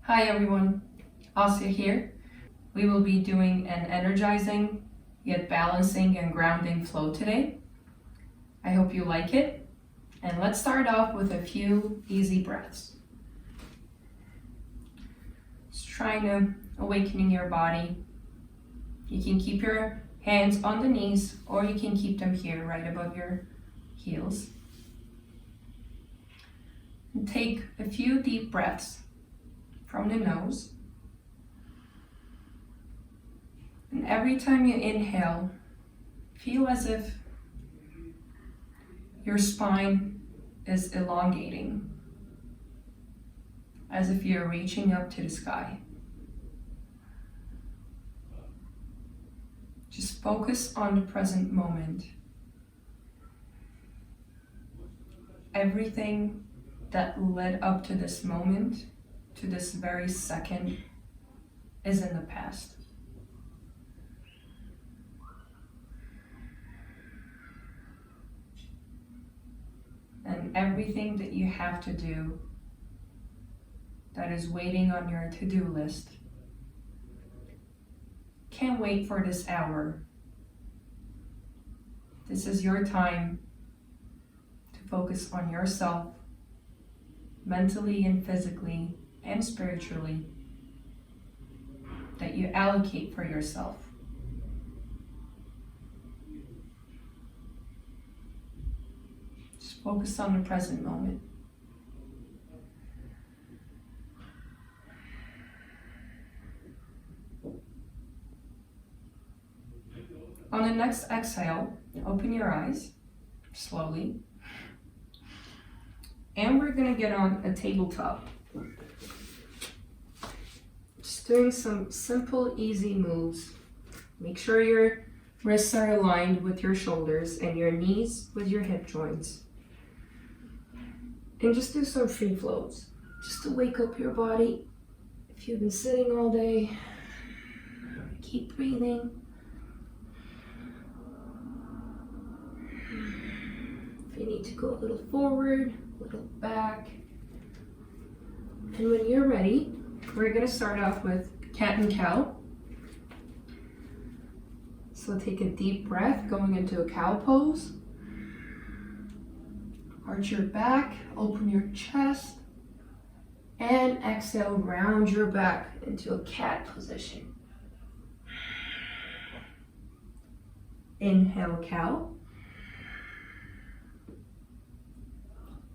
Hi everyone, Asya here. We will be doing an energizing yet balancing and grounding flow today. I hope you like it. And let's start off with a few easy breaths. Just trying to awakening your body. You can keep your hands on the knees or you can keep them here right above your heels. And take a few deep breaths from the nose. And every time you inhale, feel as if your spine is elongating, as if you're reaching up to the sky. Just focus on the present moment. Everything that led up to this moment, to this very second, is in the past. And everything that you have to do that is waiting on your to-do list can't wait for this hour. This is your time to focus on yourself, mentally and physically and spiritually, that you allocate for yourself. Just focus on the present moment. On the next exhale, open your eyes slowly. And we're gonna get on a tabletop. Just doing some simple, easy moves. Make sure your wrists are aligned with your shoulders and your knees with your hip joints. And just do some free flows, just to wake up your body. If you've been sitting all day, keep breathing. If you need to go a little forward, a little back. And when you're ready, we're gonna start off with cat and cow. So take a deep breath going into a cow pose. Arch your back, open your chest, and exhale, round your back into a cat position. Inhale, cow.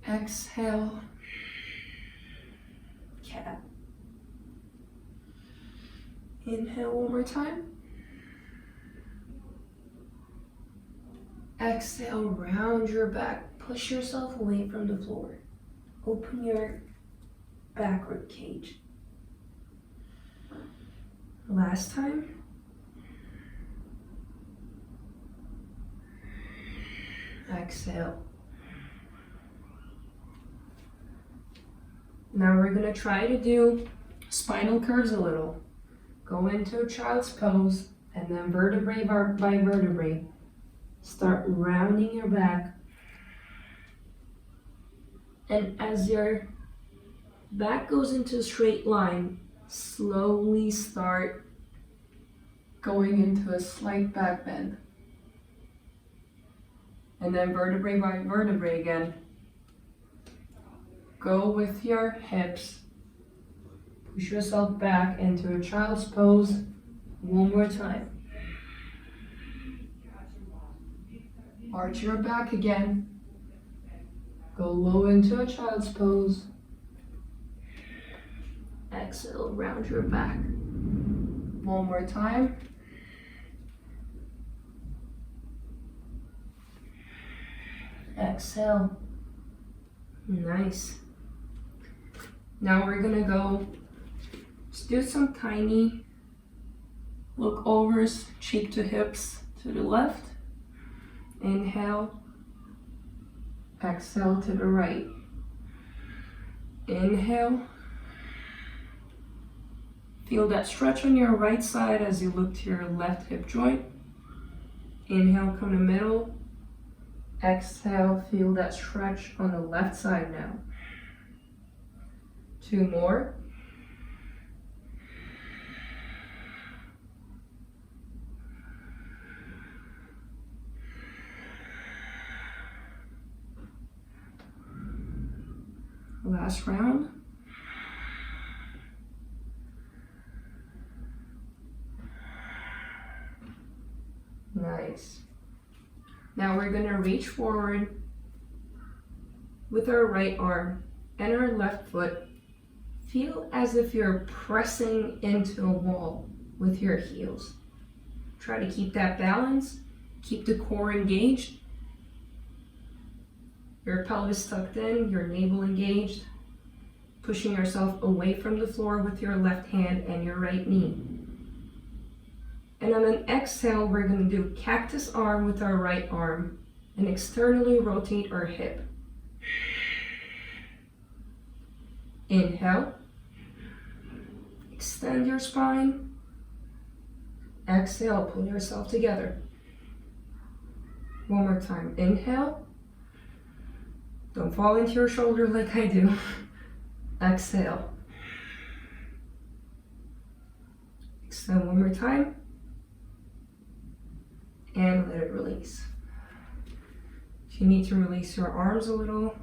Exhale, cat. Inhale one more time. Exhale, round your back. Push yourself away from the floor. Open your back rib cage. Last time. Exhale. Now we're going to try to do spinal curves a little. Go into a child's pose and then vertebrae by vertebrae. Start rounding your back. And as your back goes into a straight line, slowly start going into a slight back bend. And then vertebrae by vertebrae again. Go with your hips. Push yourself back into a child's pose one more time. Arch your back again. Go low into a child's pose. Exhale, round your back. One more time. Exhale. Nice. Now we're gonna go just do some tiny look overs, cheek to hips to the left. Inhale. Exhale to the right. Inhale. Feel that stretch on your right side as you look to your left hip joint. Inhale, come to middle. Exhale, feel that stretch on the left side now. 2 more. Last round. Nice. Now we're going to reach forward with our right arm and our left foot. Feel as if you're pressing into a wall with your heels. Try to keep that balance. Keep the core engaged. Your pelvis tucked in, your navel engaged. Pushing yourself away from the floor with your left hand and your right knee. And on an exhale, we're going to do cactus arm with our right arm and externally rotate our hip. Inhale. Extend your spine. Exhale, pull yourself together. One more time. Inhale. Don't fall into your shoulder like I do. Exhale. Extend one more time. And let it release. If you need to release your arms a little,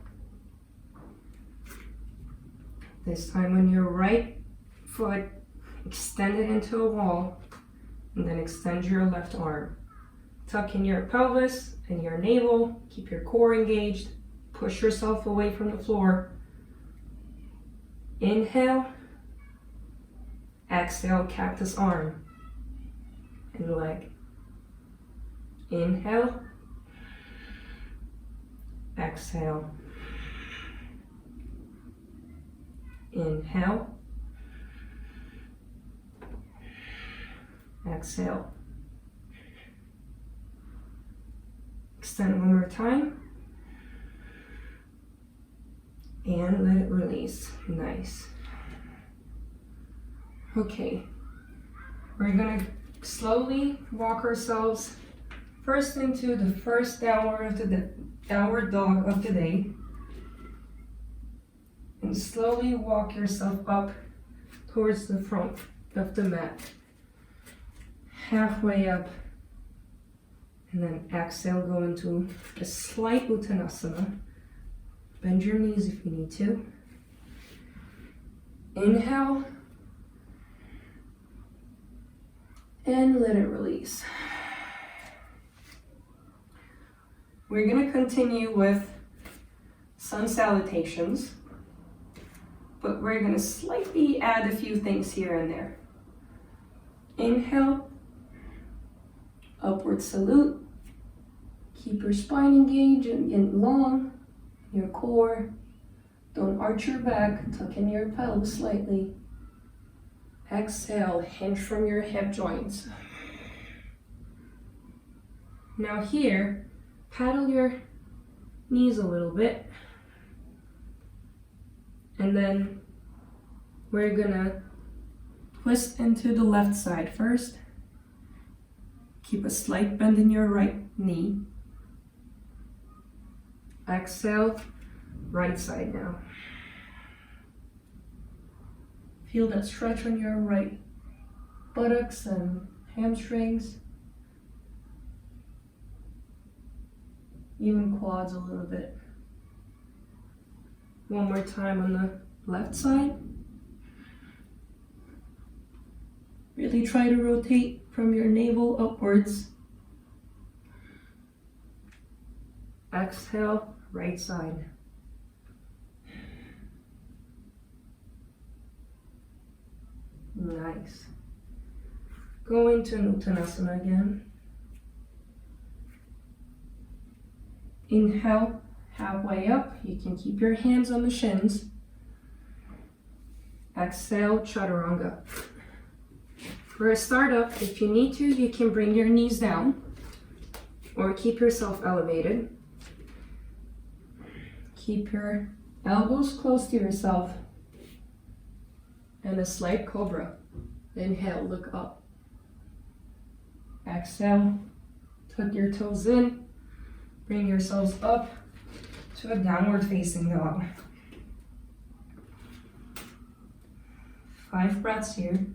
this time on your right foot, extend it into a wall, and then extend your left arm. Tuck in your pelvis and your navel, keep your core engaged, push yourself away from the floor. Inhale, exhale, cactus arm and leg. Inhale, exhale. Inhale, exhale. Extend one more time. And let it release. Nice. Okay. We're gonna slowly walk ourselves first into the first downward dog of the day. And slowly walk yourself up towards the front of the mat. Halfway up. And then exhale, go into a slight Uttanasana. Bend your knees if you need to. Inhale. And let it release. We're going to continue with sun salutations, but we're going to slightly add a few things here and there. Inhale, upward salute. Keep your spine engaged and long, your core. Don't arch your back, tuck in your pelvis slightly. Exhale, hinge from your hip joints. Now here, paddle your knees a little bit. And then we're gonna twist into the left side first. Keep a slight bend in your right knee. Exhale, right side now. Feel that stretch on your right buttocks and hamstrings. Even quads a little bit. One more time on the left side. Really try to rotate from your navel upwards. Exhale, right side. Nice. Go into Uttanasana again. Inhale, halfway up. You can keep your hands on the shins. Exhale, Chaturanga. For a startup, if you need to, you can bring your knees down or keep yourself elevated. Keep your elbows close to yourself and a slight cobra. Inhale, look up. Exhale, tuck your toes in. Bring yourselves up to a downward facing dog. 5 breaths here.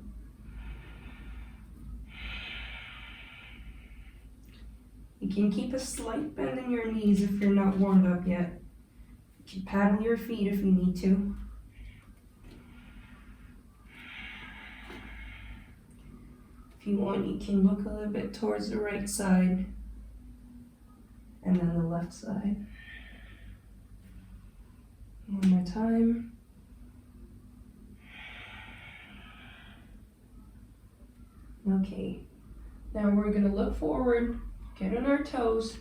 You can keep a slight bend in your knees if you're not warmed up yet. You can paddle your feet if you need to. If you want, you can look a little bit towards the right side and then the left side. One more time. Okay, now we're going to look forward, get on our toes,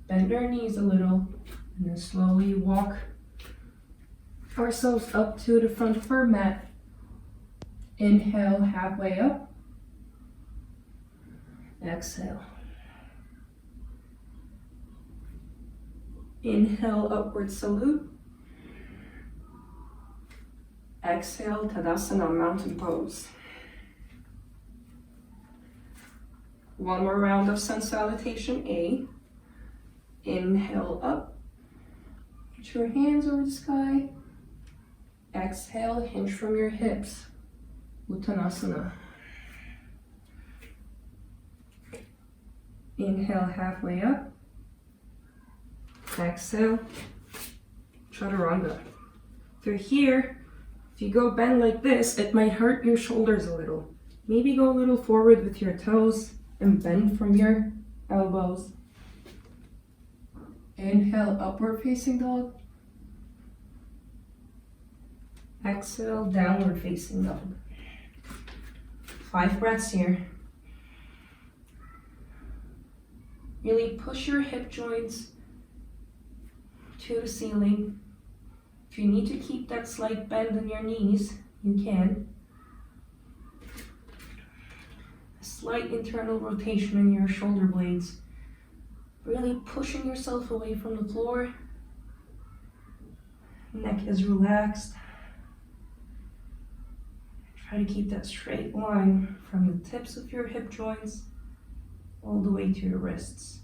bend our knees a little, and then slowly walk ourselves up to the front of our mat. Inhale, halfway up. Exhale. Inhale, upward salute. Exhale, Tadasana, mountain pose. One more round of Sun Salutation A. Inhale up. Put your hands over the sky. Exhale, hinge from your hips. Uttanasana. Inhale, halfway up. Exhale, Chaturanga. Through here, if you go bend like this, it might hurt your shoulders a little. Maybe go a little forward with your toes and bend from your elbows. Inhale, upward facing dog. Exhale, downward facing dog. 5 breaths here. Really push your hip joints to the ceiling. If you need to keep that slight bend in your knees, you can. A slight internal rotation in your shoulder blades. Really pushing yourself away from the floor. Neck is relaxed. Try to keep that straight line from the tips of your hip joints all the way to your wrists.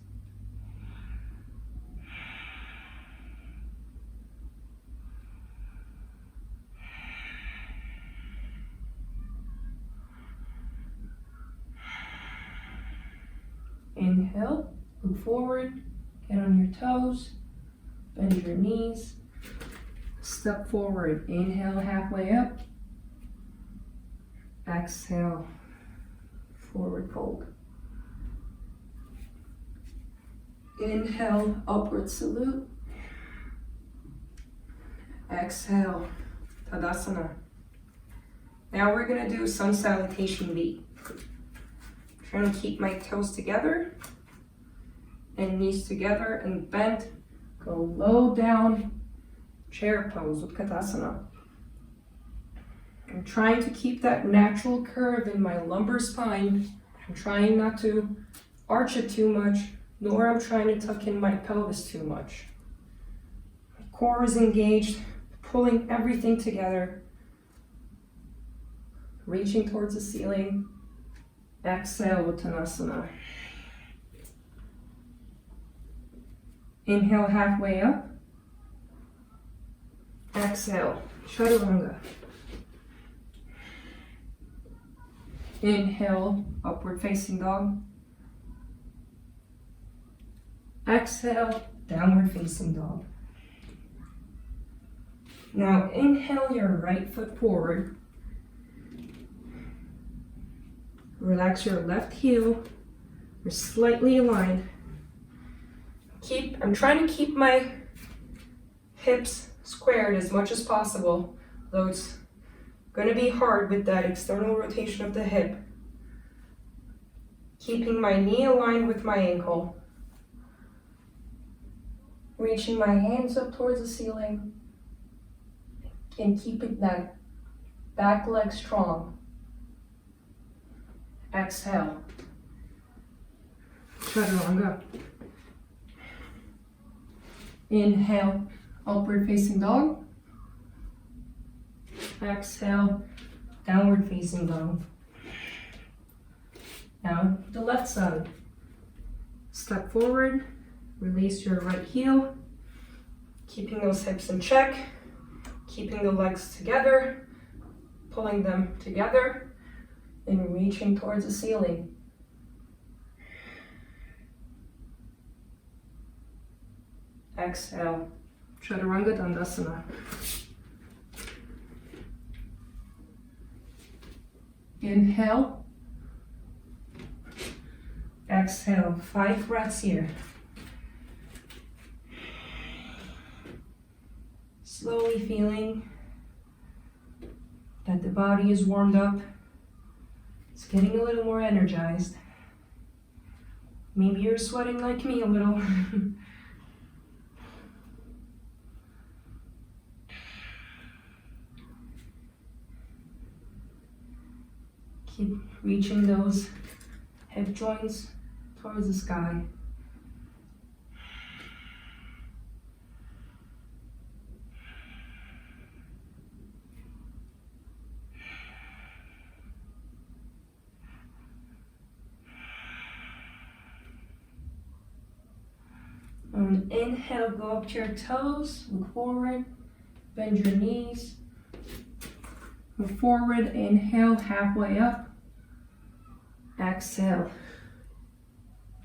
Inhale, look forward, get on your toes, bend your knees, step forward. Inhale, halfway up. Exhale, forward fold. Inhale, upward salute. Exhale, Tadasana. Now we're going to do Sun Salutation B. Trying to keep my toes together and knees together and bent. Go low down, chair pose, Utkatasana. I'm trying to keep that natural curve in my lumbar spine. I'm trying not to arch it too much, nor I'm trying to tuck in my pelvis too much. My core is engaged, pulling everything together, reaching towards the ceiling. Exhale, Uttanasana. Inhale, halfway up. Exhale, Chaturanga. Inhale, upward facing dog. Exhale, downward facing dog. Now inhale your right foot forward. Relax your left heel. You're slightly aligned. I'm trying to keep my hips squared as much as possible, though it's going to be hard with that external rotation of the hip. Keeping my knee aligned with my ankle. Reaching my hands up towards the ceiling. And keeping that back leg strong. Exhale. Chaturanga. Inhale, upward facing dog. Exhale, downward facing dog. Now the left side. Step forward, release your right heel, keeping those hips in check, keeping the legs together, pulling them together, and reaching towards the ceiling. Exhale, Chaturanga Dandasana. Inhale. Exhale. 5 breaths here. Slowly feeling that the body is warmed up. It's getting a little more energized. Maybe you're sweating like me a little. Keep reaching those hip joints towards the sky. On inhale, go up to your toes, look forward, bend your knees. Move forward, inhale, halfway up. Exhale,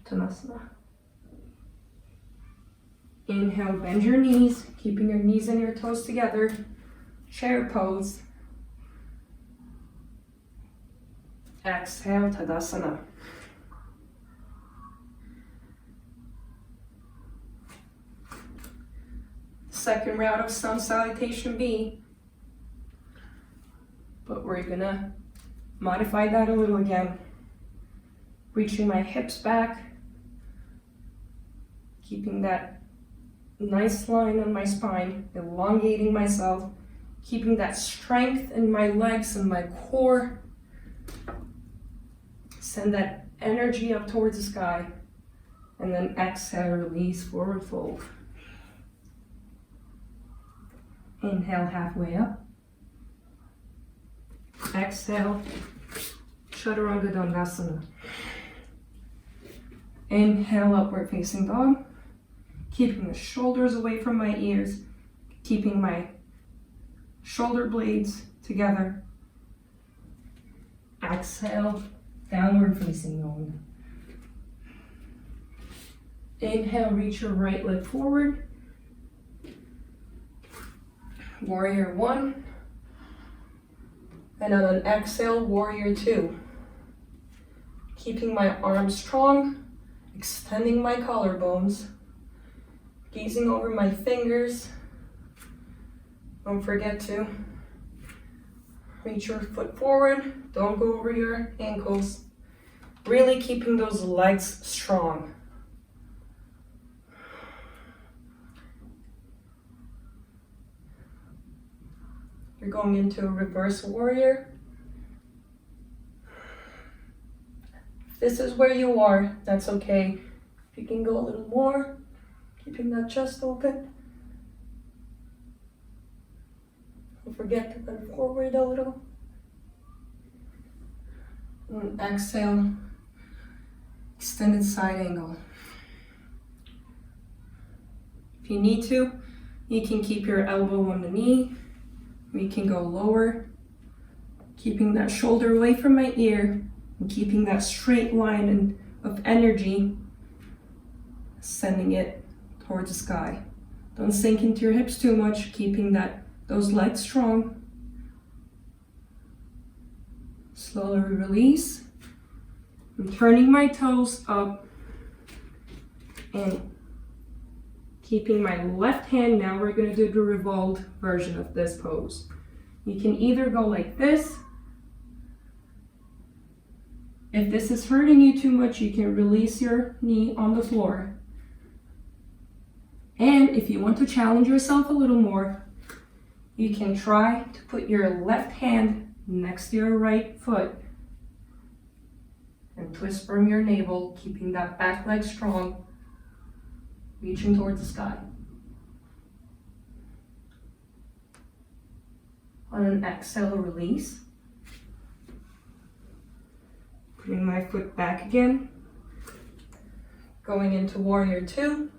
Uttanasana. Inhale, bend your knees, keeping your knees and your toes together. Chair pose. Exhale, Tadasana. Second round of Sun Salutation B. But we're gonna modify that a little again. Reaching my hips back. Keeping that nice line on my spine. Elongating myself. Keeping that strength in my legs and my core. Send that energy up towards the sky. And then exhale, release, forward fold. Inhale, halfway up. Exhale, Chaturanga Dandasana. Inhale, upward facing dog. Keeping the shoulders away from my ears. Keeping my shoulder blades together. Exhale, downward facing dog. Inhale, reach your right leg forward. Warrior 1. And on an exhale, Warrior 2. Keeping my arms strong, extending my collarbones, gazing over my fingers. Don't forget to reach your foot forward. Don't go over your ankles. Really keeping those legs strong. You're going into a reverse warrior. If this is where you are, that's okay. If you can go a little more, keeping that chest open. Don't forget to bend forward a little. And exhale, extended side angle. If you need to, you can keep your elbow on the knee. We can go lower, keeping that shoulder away from my ear and keeping that straight line of energy, sending it towards the sky. Don't sink into your hips too much, keeping those legs strong. Slowly release. I'm turning my toes up and keeping my left hand. Now we're going to do the revolved version of this pose. You can either go like this. If this is hurting you too much, you can release your knee on the floor. And if you want to challenge yourself a little more, you can try to put your left hand next to your right foot and twist from your navel, keeping that back leg strong. Reaching towards the sky. On an exhale, release. Putting my foot back again. Going into Warrior 2.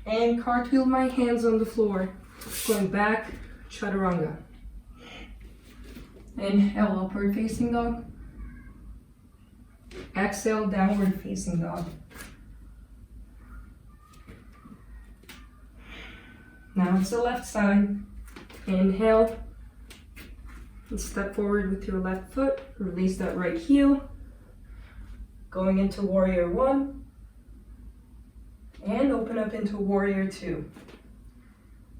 And cartwheel my hands on the floor. Going back, Chaturanga. Inhale, upward facing dog. Exhale, downward facing dog. Now it's the left side. Inhale. And step forward with your left foot. Release that right heel. Going into warrior one. And open up into warrior two.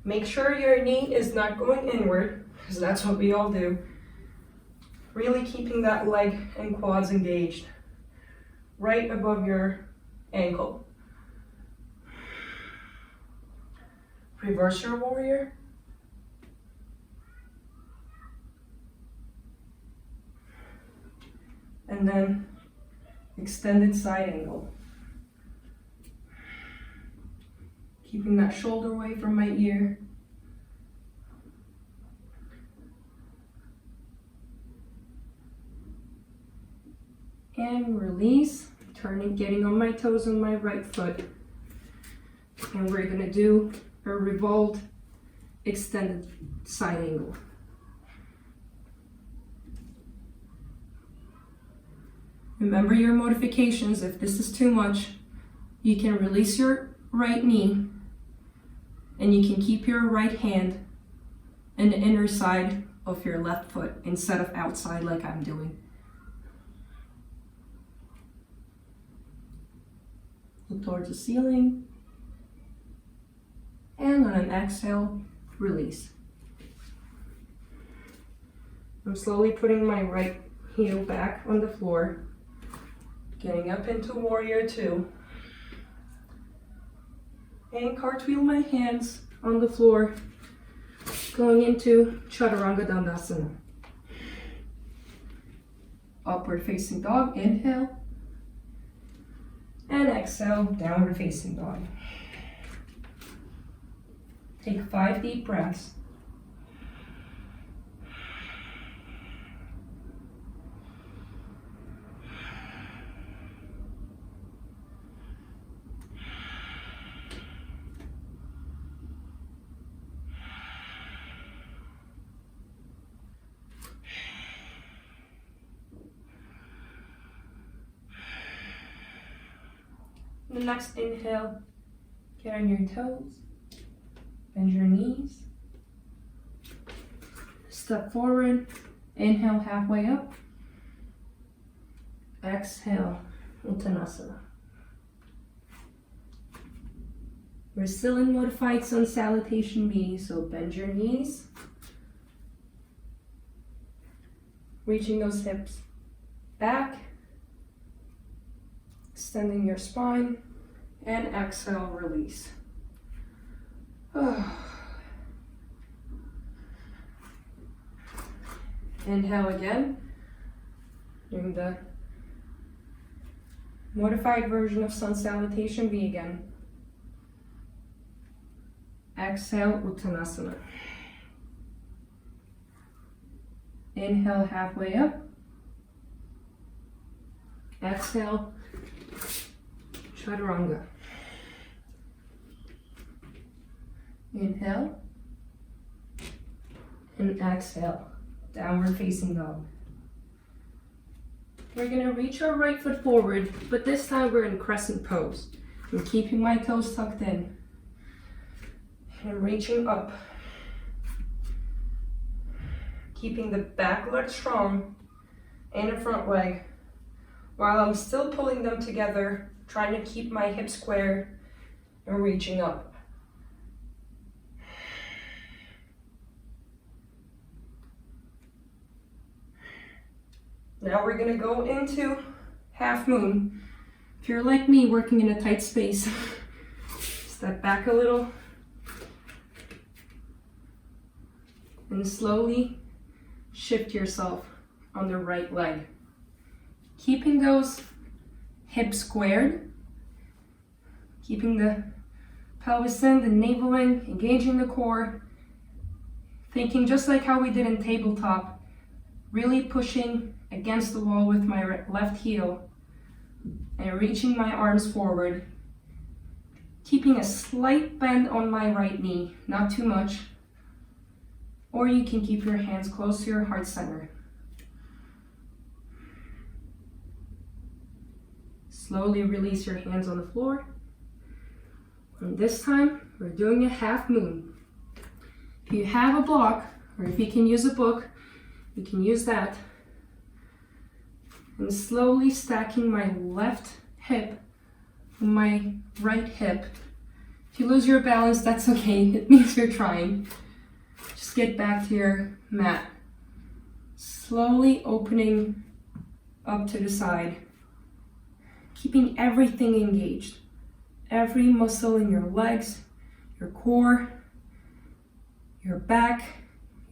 Make sure your knee is not going inward, because that's what we all do. Really keeping that leg and quads engaged. Right above your ankle. Reverse your warrior. And then extended side angle. Keeping that shoulder away from my ear. And release, turning, getting on my toes on my right foot. And we're gonna do a revolved extended side angle. Remember your modifications. If this is too much, you can release your right knee and you can keep your right hand in the inner side of your left foot instead of outside like I'm doing. Look towards the ceiling. And on an exhale, release. I'm slowly putting my right heel back on the floor. Getting up into warrior two. And cartwheel my hands on the floor. Going into chaturanga dandasana. Upward facing dog, inhale. And exhale, downward facing dog. Take 5 deep breaths. The next inhale, get on your toes, bend your knees, step forward, inhale halfway up, exhale, Uttanasana. We're still in modified sun salutation B, so bend your knees, reaching those hips back, extending your spine, and exhale, release. Inhale again, doing the modified version of sun salutation B again. Exhale, Uttanasana. Inhale, halfway up. Exhale, chaturanga. Inhale. And exhale, downward facing dog. We're gonna reach our right foot forward, but this time we're in crescent pose. I'm keeping my toes tucked in. And reaching up. Keeping the back leg strong and the front leg, while I'm still pulling them together, trying to keep my hips square and reaching up. Now we're gonna go into half moon. If you're like me, working in a tight space, step back a little and slowly shift yourself on the right leg. Keeping those hips squared, keeping the pelvis in, the navel in, engaging the core, thinking just like how we did in tabletop, really pushing against the wall with my left heel and reaching my arms forward, keeping a slight bend on my right knee, not too much, or you can keep your hands close to your heart center. Slowly release your hands on the floor. And this time, we're doing a half moon. If you have a block, or if you can use a book, you can use that. And slowly stacking my left hip on my right hip. If you lose your balance, that's okay. It means you're trying. Just get back to your mat. Slowly opening up to the side. Keeping everything engaged. Every muscle in your legs, your core, your back,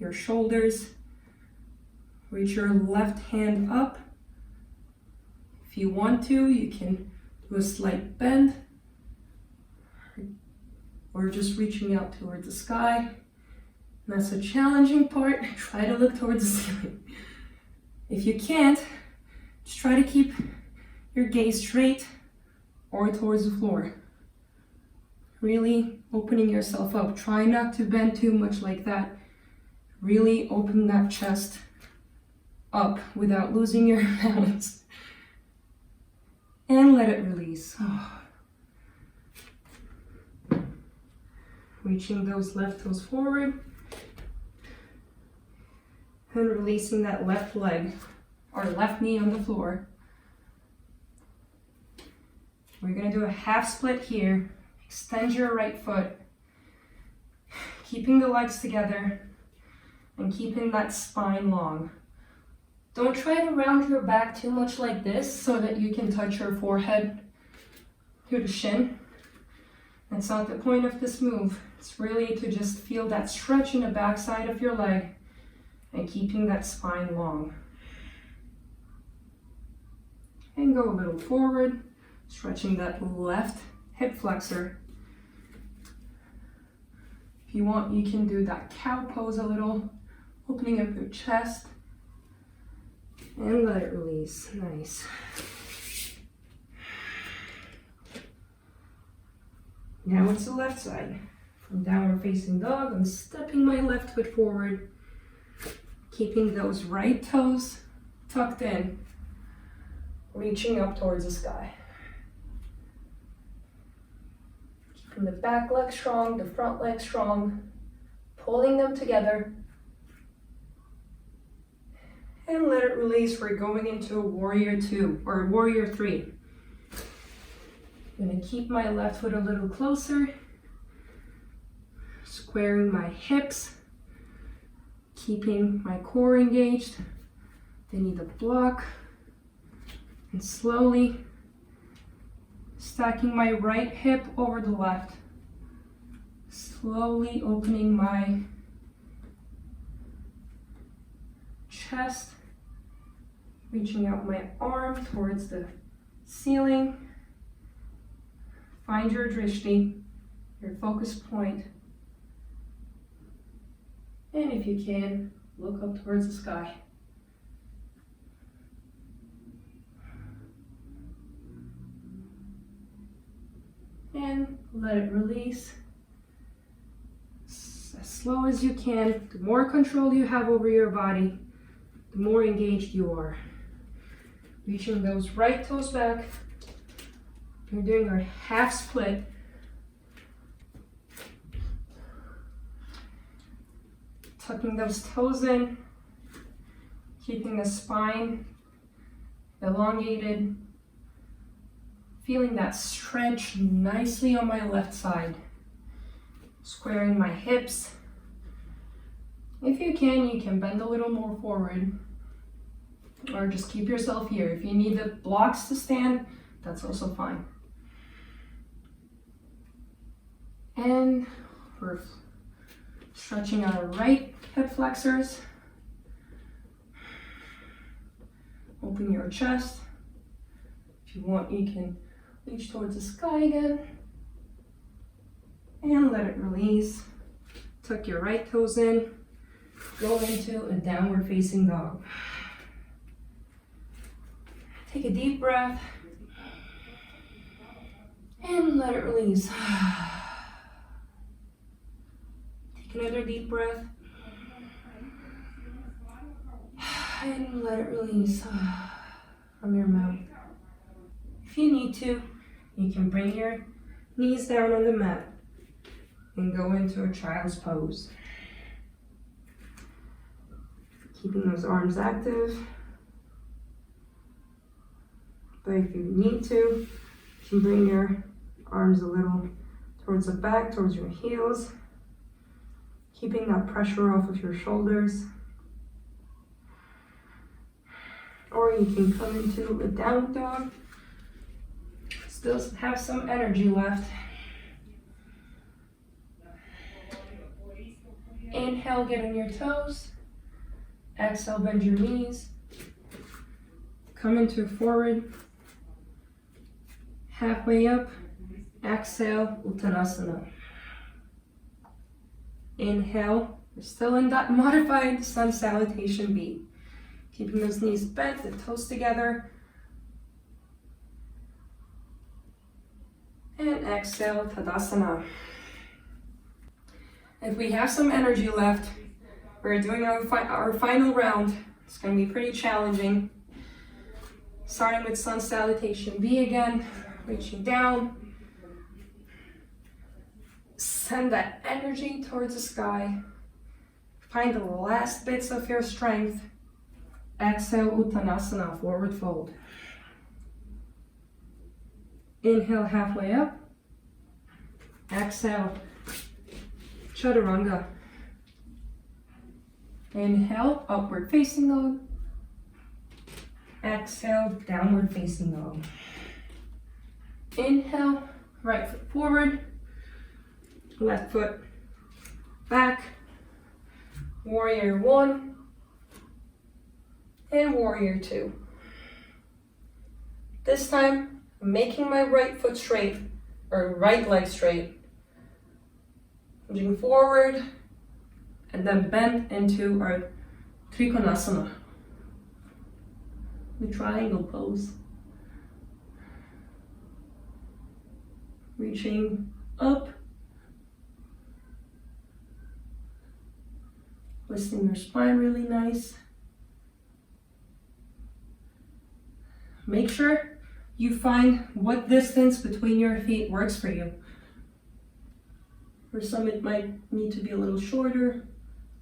your shoulders. Reach your left hand up. If you want to, you can do a slight bend or just reaching out towards the sky. That's a challenging part. Try to look towards the ceiling. If you can't, just try to keep your gaze straight or towards the floor. Really opening yourself up. Try not to bend too much like that. Really open that chest up without losing your balance. And let it release. Reaching those left toes forward. And releasing that left leg or left knee on the floor. We're going to do a half split here. Extend your right foot. Keeping the legs together and keeping that spine long. Don't try to round your back too much like this so that you can touch your forehead to the shin. That's not the point of this move. It's really to just feel that stretch in the back side of your leg and keeping that spine long. And go a little forward, stretching that left hip flexor. If you want, you can do that cow pose a little, opening up your chest. And let it release. Nice. Now it's the left side. From downward facing dog, I'm stepping my left foot forward, keeping those right toes tucked in, reaching up towards the sky. Keeping the back leg strong, the front leg strong, pulling them together. And let it release. We're going into a warrior 2 or warrior 3. I'm going to keep my left foot a little closer, squaring my hips, keeping my core engaged. They need a block, and slowly stacking my right hip over the left, slowly opening my chest, reaching out my arm towards the ceiling. Find your drishti, your focus point. And if you can, look up towards the sky. And let it release. As slow as you can. The more control you have over your body, the more engaged you are. Reaching those right toes back. We're doing our half split. Tucking those toes in, keeping the spine elongated, feeling that stretch nicely on my left side, squaring my hips. If you can bend a little more forward, or just keep yourself here. If you need the blocks to stand, that's also fine. And we're stretching our right hip flexors. Open your chest. If you want, you can reach towards the sky again. And let it release. Tuck your right toes in. Go into a downward facing dog. Take a deep breath. And let it release. Another deep breath. And let it release from your mouth. If you need to, you can bring your knees down on the mat and go into a child's pose. Keeping those arms active. But if you need to, you can bring your arms a little towards the back, towards your heels. Keeping that pressure off of your shoulders. Or you can come into a down dog. Still have some energy left. Inhale, get on your toes. Exhale, bend your knees. Come into forward. Halfway up. Exhale, Uttanasana. Inhale, we're still in that modified sun salutation B. Keeping those knees bent, the toes together. And exhale, Tadasana. If we have some energy left, we're doing our final round. It's going to be pretty challenging. Starting with sun salutation B again, reaching down. Send that energy towards the sky. Find the last bits of your strength. Exhale, Uttanasana, forward fold. Inhale, halfway up. Exhale, Chaturanga. Inhale, upward facing dog. Exhale, downward facing dog. Inhale, right foot forward. Left foot back. Warrior 1 and warrior 2. This time, I'm making my right foot straight, or right leg straight. Moving forward, and then bend into our Trikonasana, the triangle pose. Reaching up, twisting your spine really nice. Make sure you find what distance between your feet works for you. For some, it might need to be a little shorter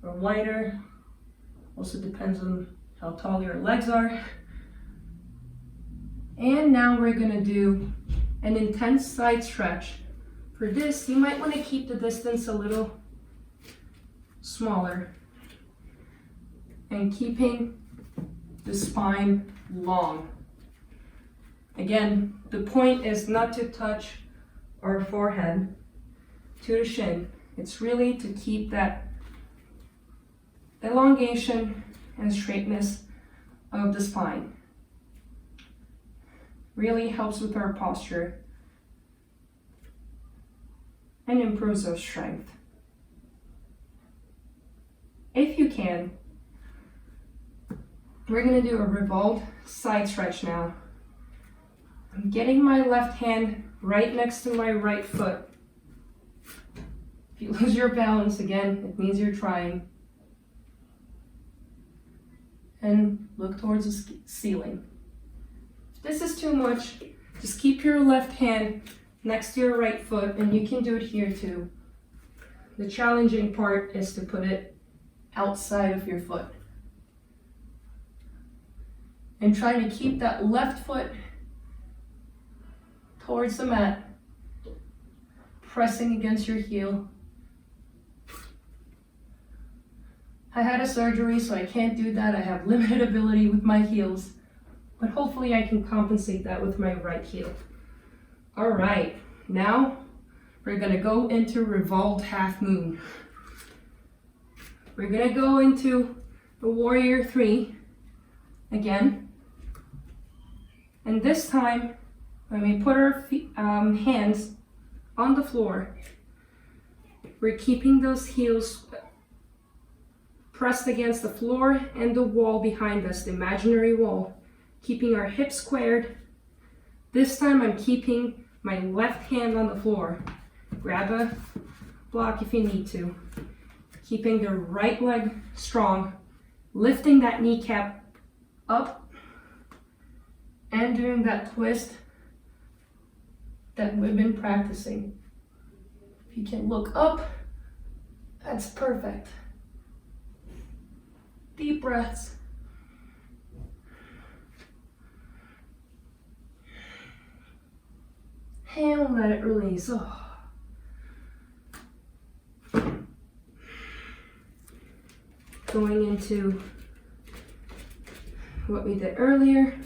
or wider. Also depends on how tall your legs are. And now we're gonna do an intense side stretch. For this, you might want to keep the distance a little smaller and keeping the spine long. Again, the point is not to touch our forehead to the shin. It's really to keep that elongation and straightness of the spine. Really helps with our posture and improves our strength. If you can, we're going to do a revolved side stretch now. I'm getting my left hand right next to my right foot. If you lose your balance again, it means you're trying. And look towards the ceiling. If this is too much, just keep your left hand next to your right foot, and you can do it here too. The challenging part is to put it outside of your foot. And try to keep that left foot towards the mat, pressing against your heel. I had a surgery, so I can't do that. I have limited ability with my heels, but hopefully I can compensate that with my right heel. All right, now we're gonna go into Revolved Half Moon. We're gonna go into the Warrior 3 again. And this time, when we put our hands on the floor, we're keeping those heels pressed against the floor and the wall behind us, the imaginary wall, keeping our hips squared. This time I'm keeping my left hand on the floor. Grab a block if you need to. Keeping the right leg strong, lifting that kneecap up and doing that twist that we've been practicing. If you can look up, that's perfect. Deep breaths. And let it release. Oh. Going into what we did earlier.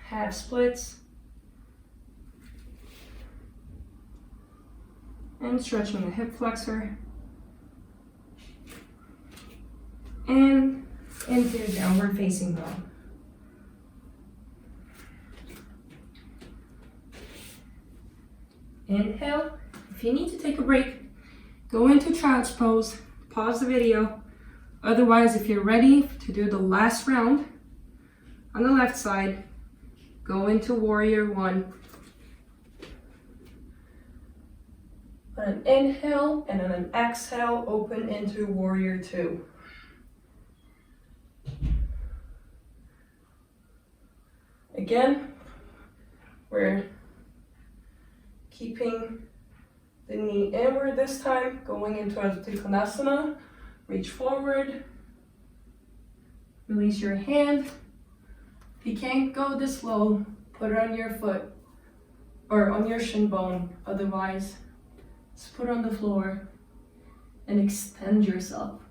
Half splits. And stretching the hip flexor. And into downward facing dog. Inhale. If you need to take a break, go into child's pose, pause the video. Otherwise, if you're ready to do the last round on the left side, go into warrior one. On an inhale and on an exhale, open into warrior two. Again, we're keeping the knee inward this time, going into Uttanasana. Reach forward, release your hand. If you can't go this low, put it on your foot or on your shin bone. Otherwise, just put it on the floor and extend yourself.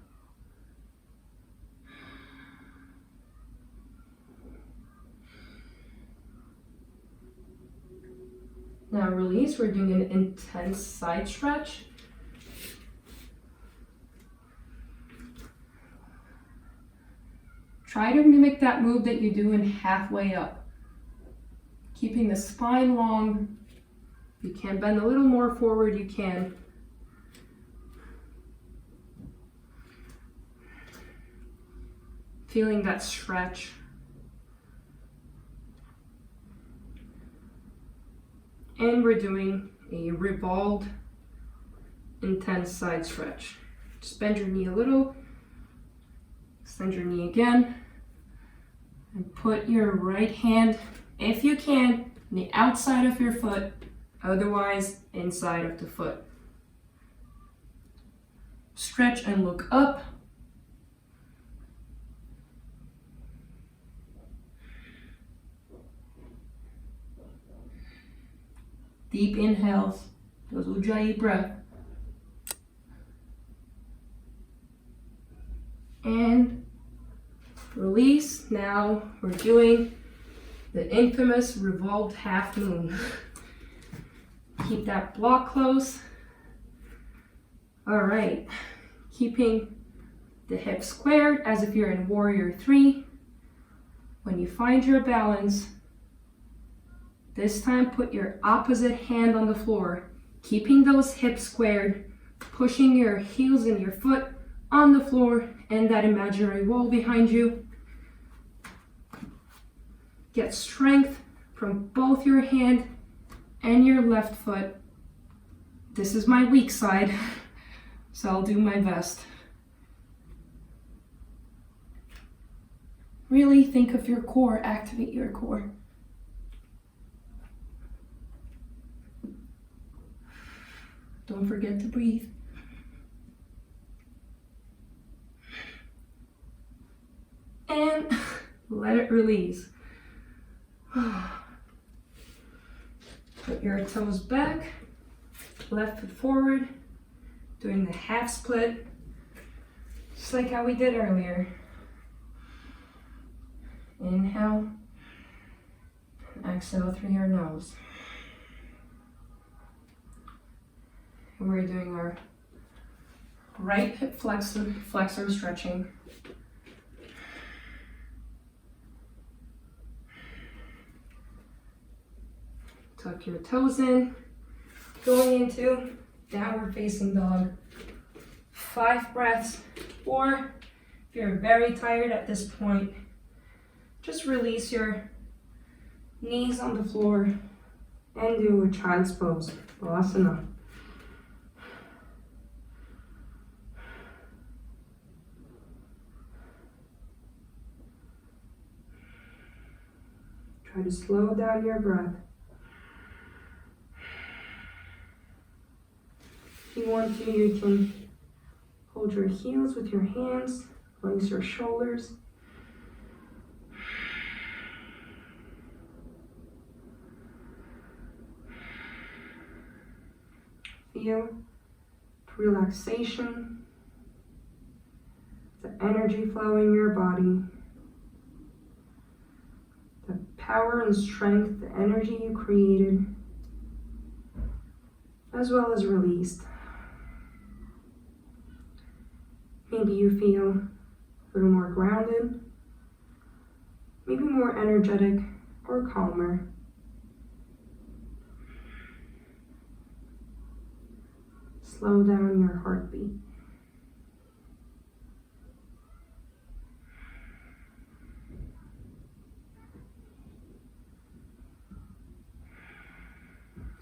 Now release, we're doing an intense side stretch. Try to mimic that move that you do in halfway up. Keeping the spine long. If you can bend a little more forward, you can. Feeling that stretch. And we're doing a revolved intense side stretch. Just bend your knee a little, extend your knee again, and put your right hand, if you can, on the outside of your foot, otherwise inside of the foot. Stretch and look up. Deep inhales, those Ujjayi breath. And release. Now we're doing the infamous revolved half moon. Keep that block close. All right, keeping the hips squared as if you're in warrior three. When you find your balance, this time put your opposite hand on the floor, keeping those hips squared, pushing your heels and your foot on the floor and that imaginary wall behind you. Get strength from both your hand and your left foot. This is my weak side, so I'll do my best. Really think of your core, activate your core. Don't forget to breathe. And let it release. Put your toes back, left foot forward, doing the half split, just like how we did earlier. Inhale, exhale through your nose. And we're doing our right hip flexor stretching. Tuck your toes in, going into downward facing dog. 5 breaths, or if you're very tired at this point, just release your knees on the floor and do a child's pose, Shavasana. Try to slow down your breath. If you want to, you can Hold your heels with your hands, release your shoulders. Feel relaxation, the energy flowing in your body, the power and strength, the energy you created, as well as released. Maybe you feel a little more grounded, maybe more energetic or calmer. Slow down your heartbeat.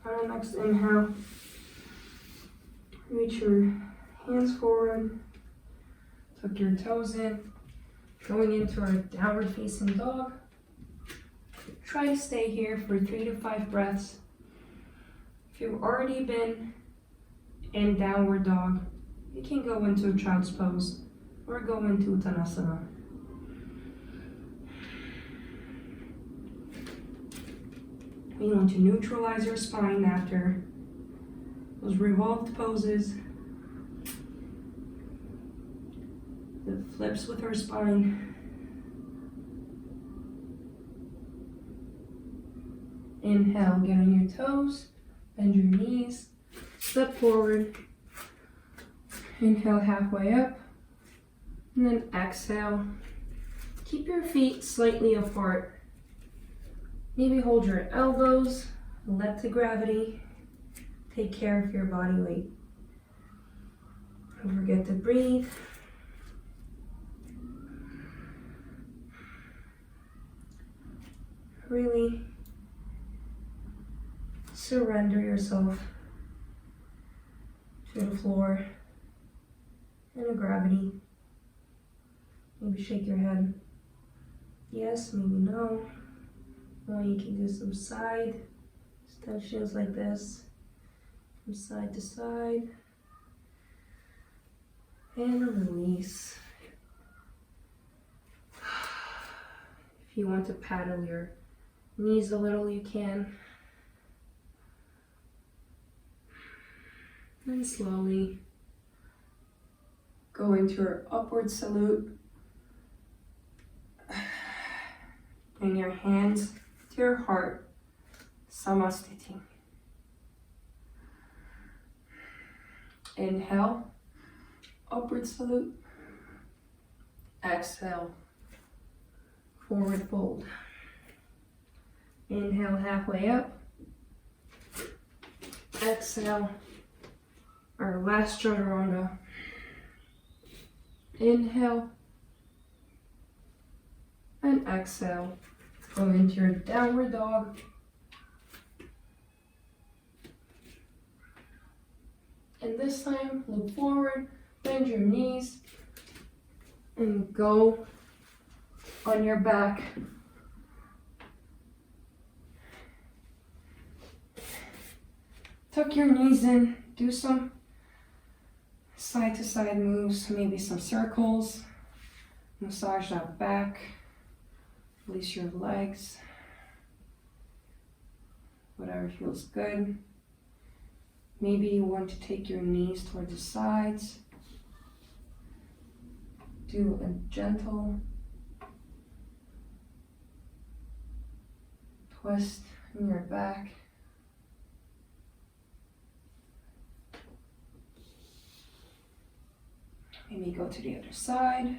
On the next inhale, reach your hands forward, tuck your toes in, going into our downward facing dog. Try to stay here for 3 to 5 breaths. If you've already been in downward dog, you can go into a child's pose or go into Uttanasana. We want to neutralize your spine after those revolved poses, the flips with our spine. Inhale, get on your toes, bend your knees, step forward. Inhale halfway up, and then exhale. Keep your feet slightly apart. Maybe hold your elbows, let the gravity take care of your body weight. Don't forget to breathe. Really surrender yourself to the floor and the gravity. Maybe shake your head. Yes, maybe no. Or you can do some side extensions like this, from side to side, and release. If you want to paddle your knees a little, you can. And slowly go into your upward salute. Bring your hands to your heart, Samastiti. Inhale, upward salute. Exhale, forward fold. Inhale, halfway up. Exhale, our last chaturanga. Inhale, and exhale. Go into your downward dog. And this time, look forward, bend your knees, and go on your back. Tuck your knees in, do some side to side moves, maybe some circles. Massage that back. Release your legs, whatever feels good. Maybe you want to take your knees towards the sides. Do a gentle twist in your back. Maybe go to the other side.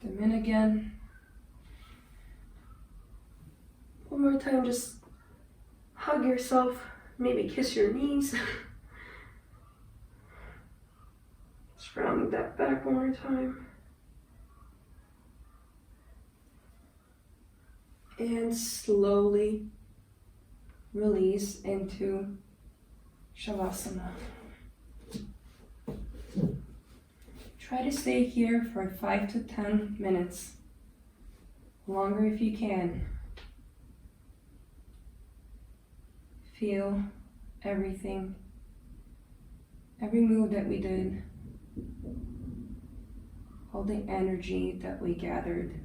Them in again. One more time, just hug yourself, maybe kiss your knees. Just rounding that back one more time. And slowly release into Shavasana. Try to stay here for 5 to 10 minutes. Longer if you can. Feel everything, every move that we did, all the energy that we gathered.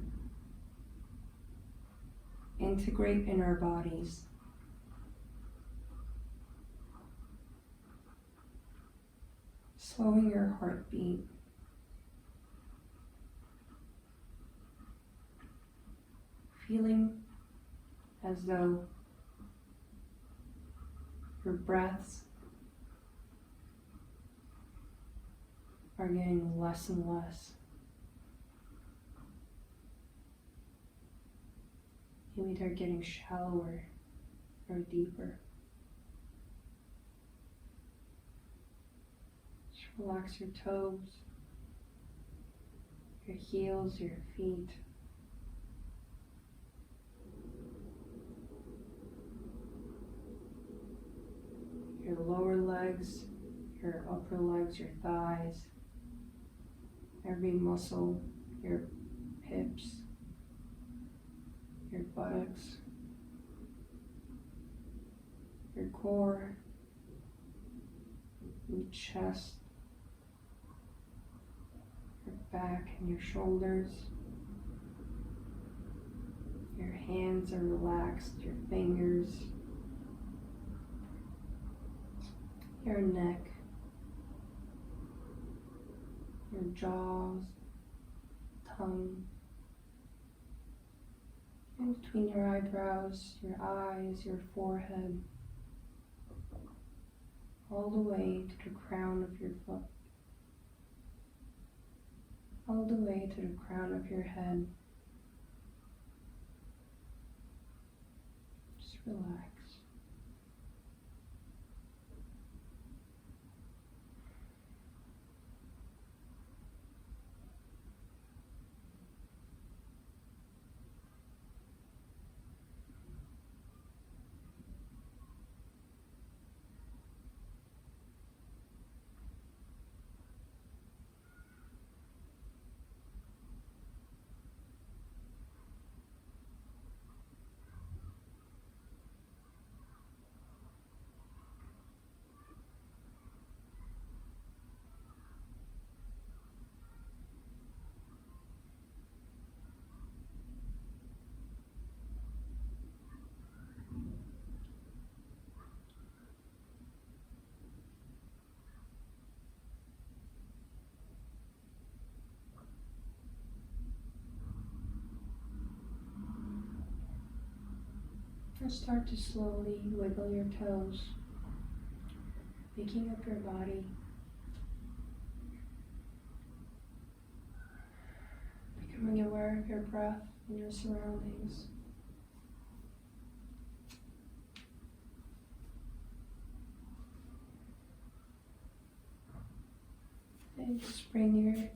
Integrate in our bodies. Slowing your heartbeat. Feeling as though your breaths are getting less and less. Maybe they're getting shallower or deeper. Just relax your toes, your heels, your feet. Your lower legs, your upper legs, your thighs, every muscle, your hips, your buttocks, your core, your chest, your back and your shoulders. Your hands are relaxed, your fingers, your neck, your jaws, tongue, in between your eyebrows, your eyes, your forehead, all the way to the crown of your foot, all the way to the crown of your head. Just relax. And start to slowly wiggle your toes, waking up your body, becoming aware of your breath and your surroundings. And just bring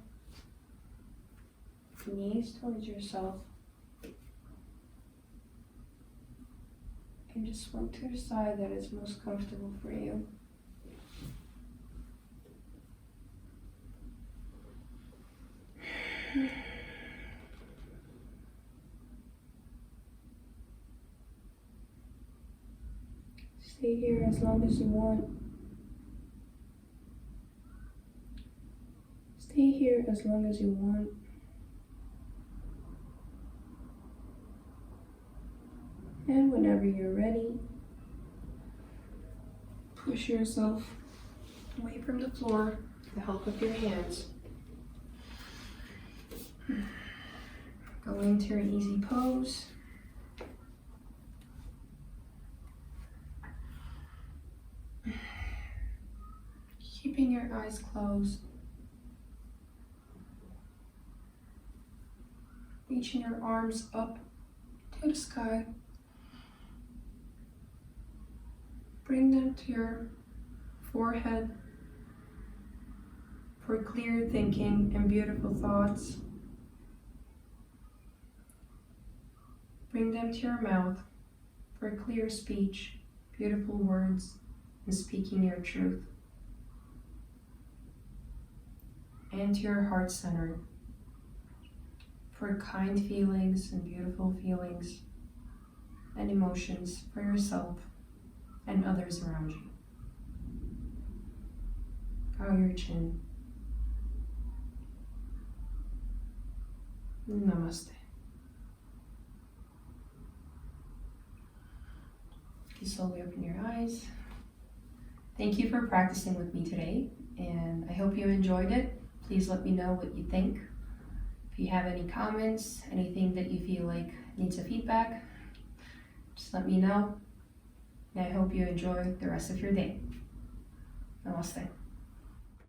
your knees towards yourself. And just swing to the side that is most comfortable for you. Stay here as long as you want. Stay here as long as you want. And whenever you're ready, push yourself away from the floor with the help of your hands. Go into your easy pose. Keeping your eyes closed. Reaching your arms up to the sky. Bring them to your forehead for clear thinking and beautiful thoughts. Bring them to your mouth for clear speech, beautiful words, and speaking your truth. And to your heart center for kind feelings and beautiful feelings and emotions for yourself and others around you. Bow your chin. Namaste. You slowly open your eyes. Thank you for practicing with me today, and I hope you enjoyed it. Please let me know what you think. If you have any comments, anything that you feel like needs a feedback, just let me know. And I hope you enjoy the rest of your day. Namaste.